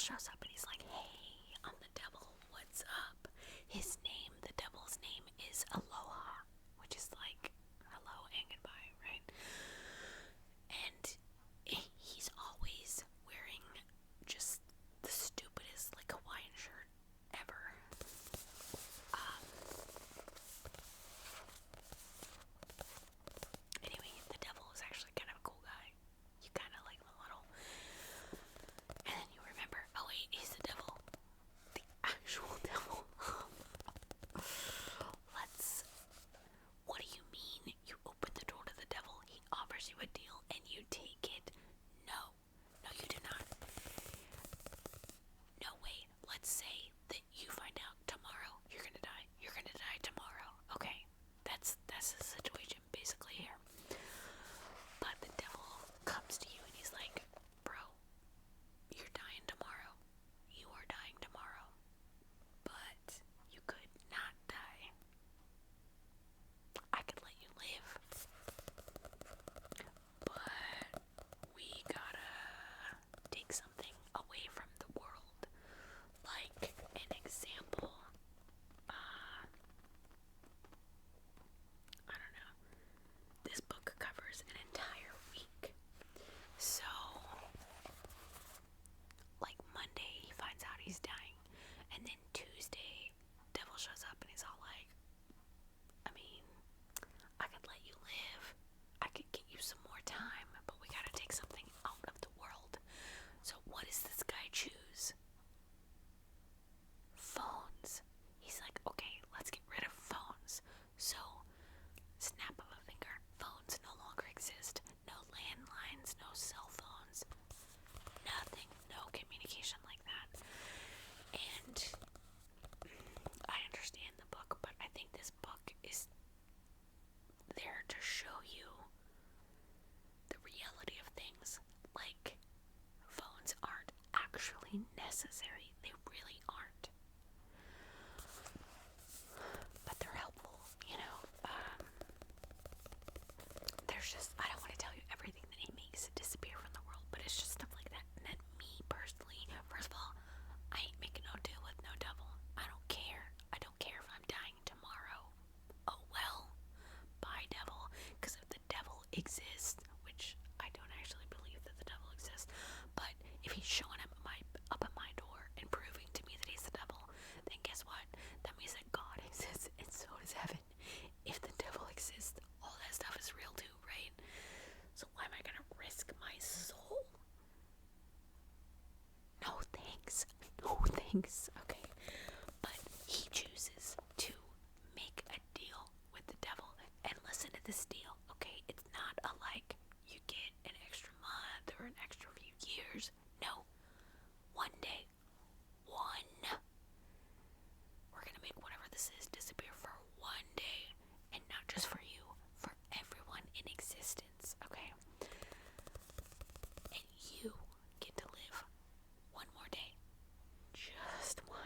shows up and he's like, hey, I'm the devil. What's up? The devil's name is Aloha, which is like hello and goodbye, right? And he's always wearing just the stupidest like Hawaiian shirt ever. Um, anyway, the devil is actually kind of a cool guy. You kind of like him a little. And then you remember, oh wait, he's the devil. The actual devil. What do you mean you open the door to the devil? He offers you a deal and you take it? No. No, you do not. No, wait. Let's say that you find out tomorrow you're gonna die. You're gonna die tomorrow. Okay. That's the situation basically here. But the devil comes to you and he's like, bro, you're dying tomorrow. You are dying tomorrow. But you could not die. I could let you live. But we gotta take something away from the world. Like an example, I don't know. This book covers an entire week. So, like Monday, he finds out he's dying. And then Tuesday, devil shows up and he's all like, I mean, I could let you live. I could get you some more time, but we gotta take something out of the world. So what does this guy choose? Phones. He's like, okay, let's get rid of phones. So, snap of a finger, phones no longer exist. No landlines, no cell phones, nothing, no communication like that. And I understand the book, but I think this book is there to show you the reality of things. Like, phones aren't actually necessary. They really aren't. But they're helpful, you know. There's just, I don't want to tell you everything that he makes disappear from the world, but it's just stuff like that. And then me personally, first of all, I ain't making no deal with no devil. I don't care. I don't care if I'm dying tomorrow. Oh well, bye devil. Because if the devil exists, which I don't actually believe that the devil exists, but if he's showing up at my door and proving to me that he's the devil, then guess what? That means that God exists and so does heaven. If the devil exists, all that stuff is real too, right? So why am I gonna risk my soul? No thanks. No thanks. Okay. But he chooses to make a deal with the devil. And listen to this deal, okay? It's not a like you get an extra month or an extra few years. No. One day. We're gonna make whatever this is disappear for one day. And not just for you, for everyone in existence, okay? And you get to live one more day. Just one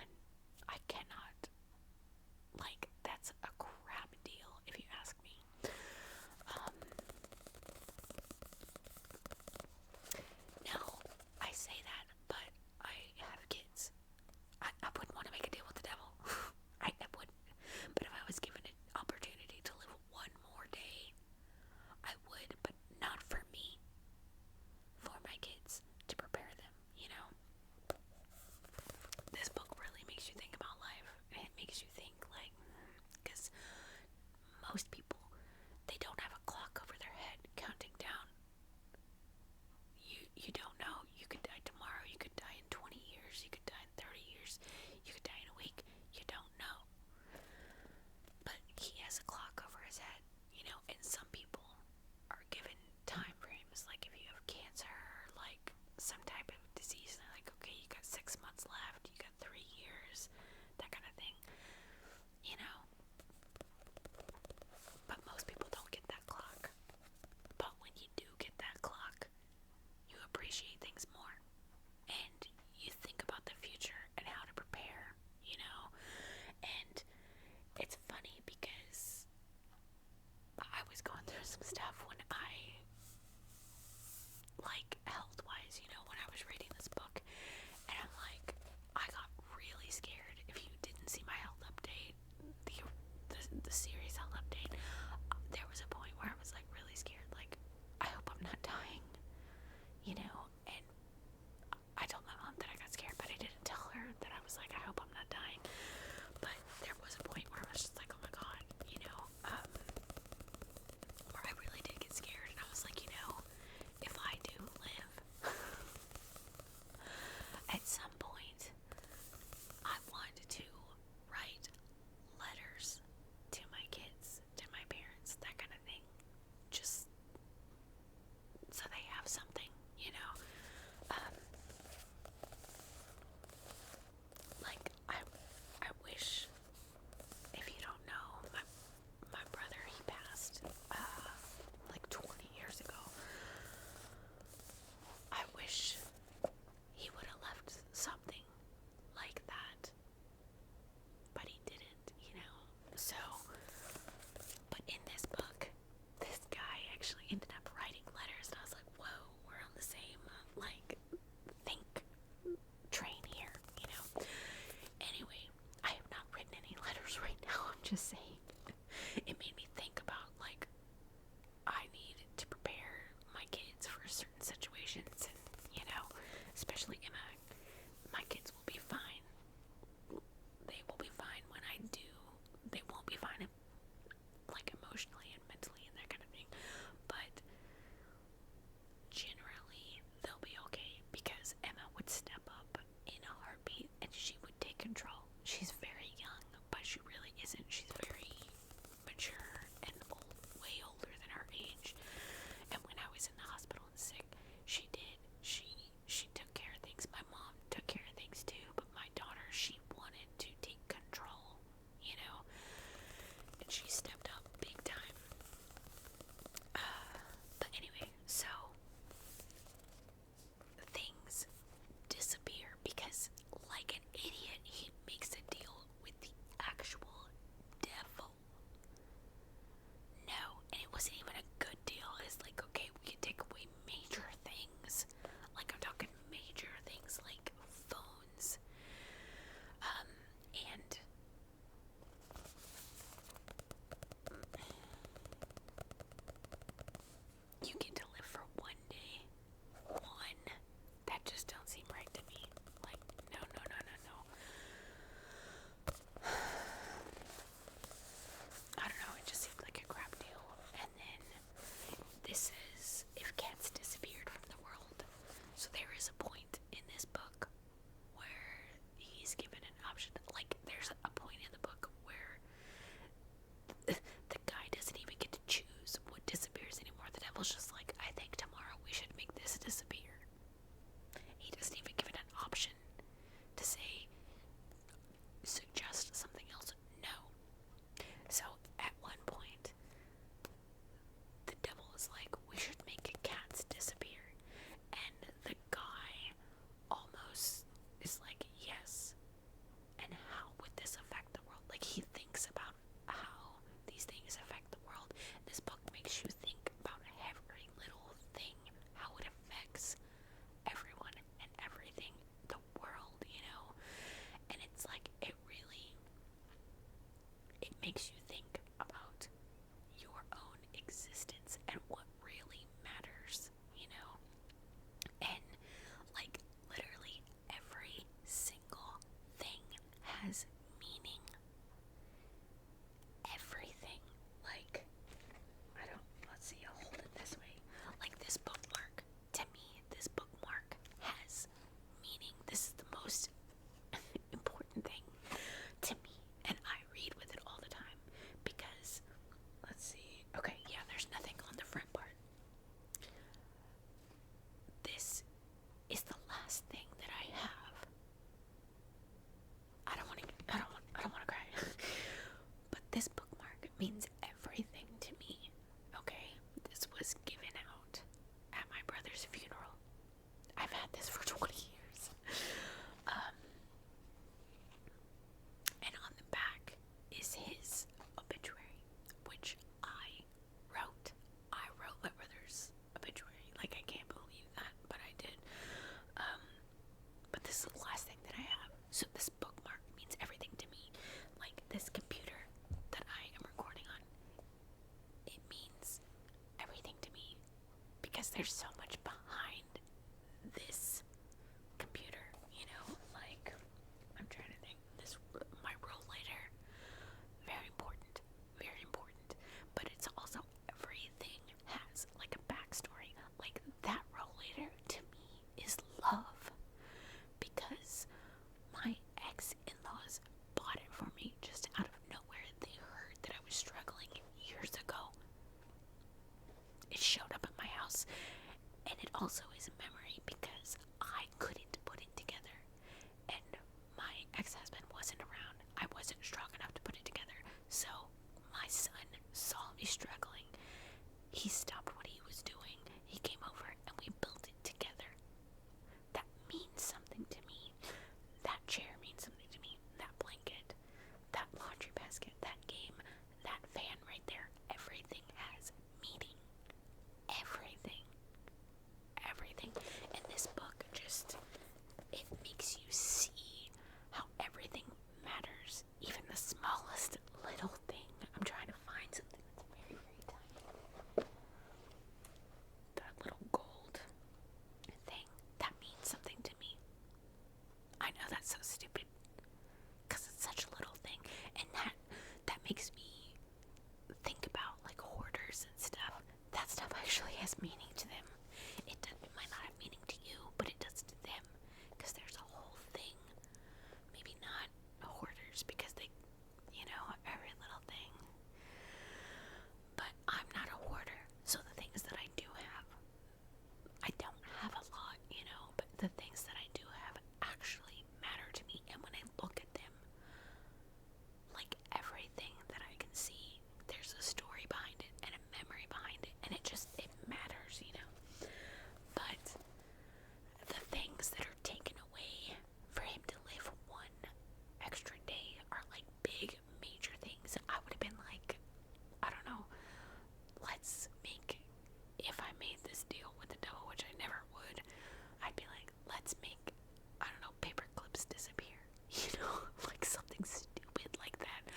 let's make, I don't know, paper clips disappear. You know, like something stupid like that.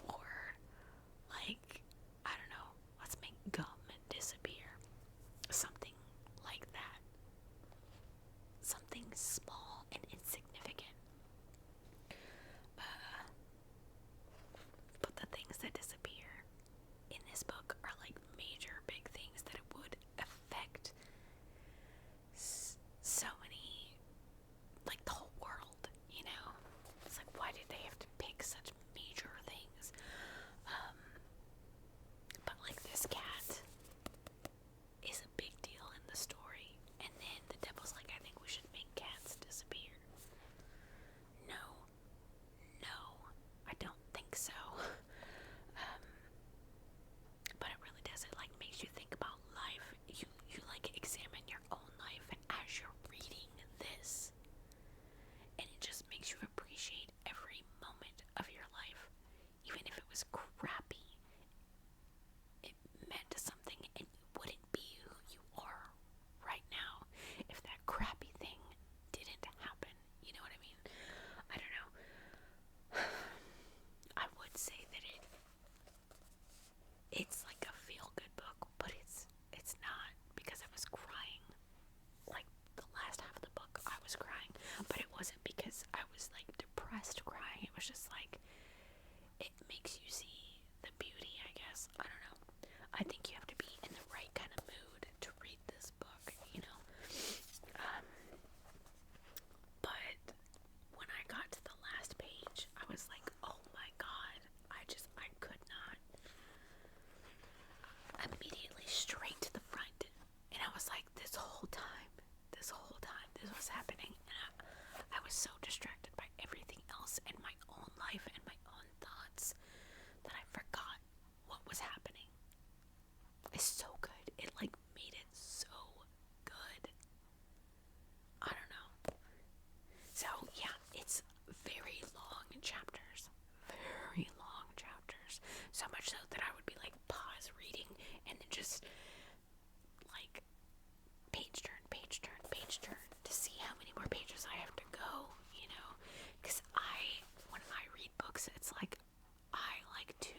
Or, like, I don't know, let's make gum disappear. Something like that. Something small and insignificant. But the things that disappear in this book are like major big things that it would affect so many, like the whole world, you know? It's like, why did they have to pick such major things? But like this cat is a big deal in the story, and then the devil's like, I think we should make cats disappear. No, I don't think so. But it really does. It like makes you think about life. You like examine your own life, and as you're reading this, and it just makes you appreciate every moment of your life, even if it was crappy. It meant something, and you wouldn't be who you are right now if that crappy thing didn't happen. You know what I mean? I don't know. I would say that it's like a feel-good book, but it's not, because I was crying. Like the last half of the book, I was crying, but it wasn't because I was like depressed crying. It was just like, it makes you see the beauty, I guess. I don't know. I think you have to be in the right kind of mood to read this book, you know. But when I got to the last page, I was like, oh my god, I could not. Immediately straight to the front, and I was like, this whole time, this was happening, and I was so distracted by everything else and my own life and my own thoughts that I forgot what was happening. It's so good. It like made it so good. I don't know. So yeah, it's very long chapters. Very long chapters. So much so that I would be like pause reading and then just like page turn to see how many more pages I have to go, you know? Because when I read books, it's like I like to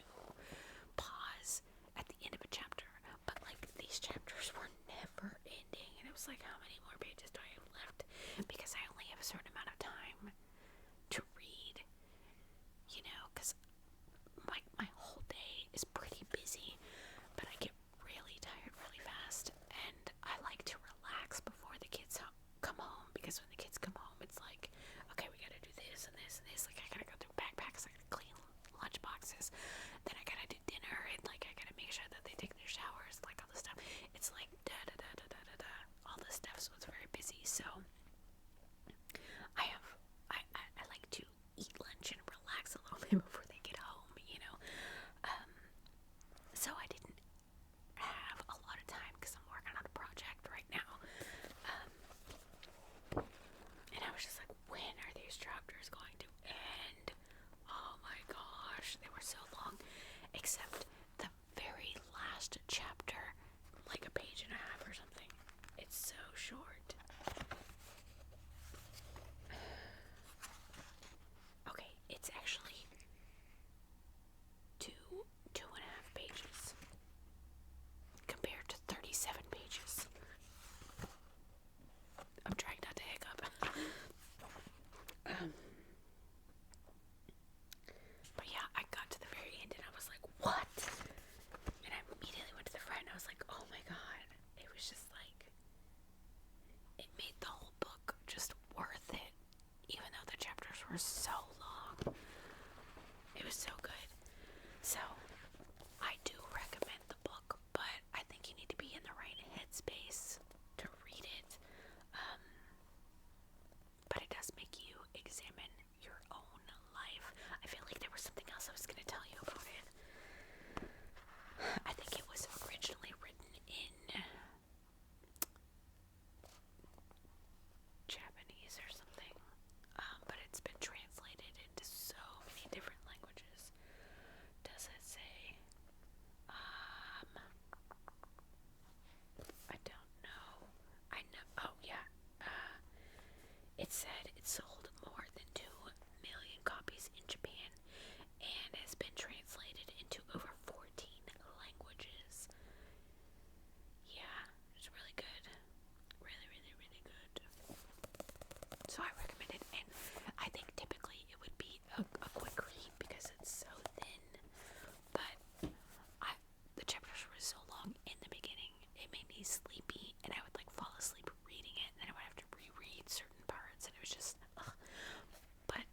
pause at the end of a chapter, but like these chapters were never ending, and it was like, how many more pages do I have left? Because I only have a certain amount of time to read, you know, because my whole day is pretty busy, but I get really tired really fast, and I like to relax before the kids come home, because when the kids come home, it's like, okay, we gotta do this and this and this, like I gotta go through backpacks, I gotta clean lunch boxes, then I gotta do dinner, and like I gotta make sure that they take their showers, like all this stuff. It's like all this stuff, so it's very busy. So I like to eat lunch and relax a little bit before they get home, you know. So I didn't have a lot of time because I'm working on a project right now. And I was just like, when are these chapters going to end? Oh my gosh, they were so long. Except the very last chapter, like a page and a half or something. It's so short. Okay, it's actually two and a half pages compared to 37 pages. I'm trying not to hiccup. But yeah, I got to the very end and I was like, what? And I immediately went to the front and I was like, oh my god. It was just like, it made the whole book just worth it, even though the chapters were so long. It was so good. So I do recommend the book, but I think you need to be in the right headspace to read it. But it does make you examine your own life. I feel like there was something else I was going to tell you about it. I think it was originally written in Japanese or something, but it's been translated It said it sold more than 2 million copies in Japan and has been translated into over 14 languages. Yeah, it's really good. Really, really, really good. So I recommend it, and I think typically it would be a quick read because it's so thin, but the chapters were so long in the beginning, it made me sleepy, and I would like fall asleep reading it, and then I would have to reread certain parts, and it was just, ugh. But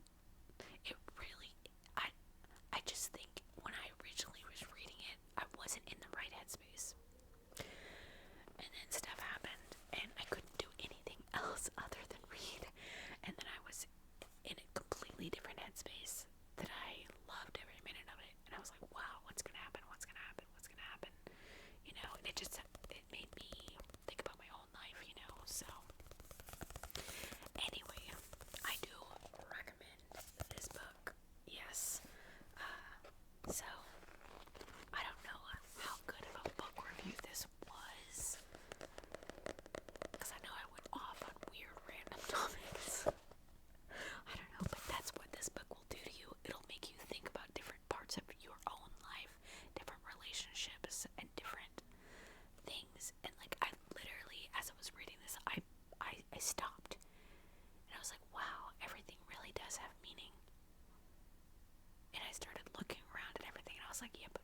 it really, I just think when I originally was reading it, I wasn't in the right headspace, and then stuff happened, and I couldn't do anything else other than read, and then I was in a completely different headspace that I loved every minute of it, and I was like, wow, what's gonna happen, what's gonna happen, what's gonna happen, you know, and it made me think about my own life, you know, so, anyway, I do recommend this book, yes, so, I don't know how good of a book review this was, because I know I went off on weird random topics. I don't know, but that's what this book will do to you. It'll make you think about different parts of your own life, different relationships, and different things. And like, I literally, as I was reading this, I stopped, and I was like, wow, everything really does have meaning. And I started looking around at everything, and I was like, yep,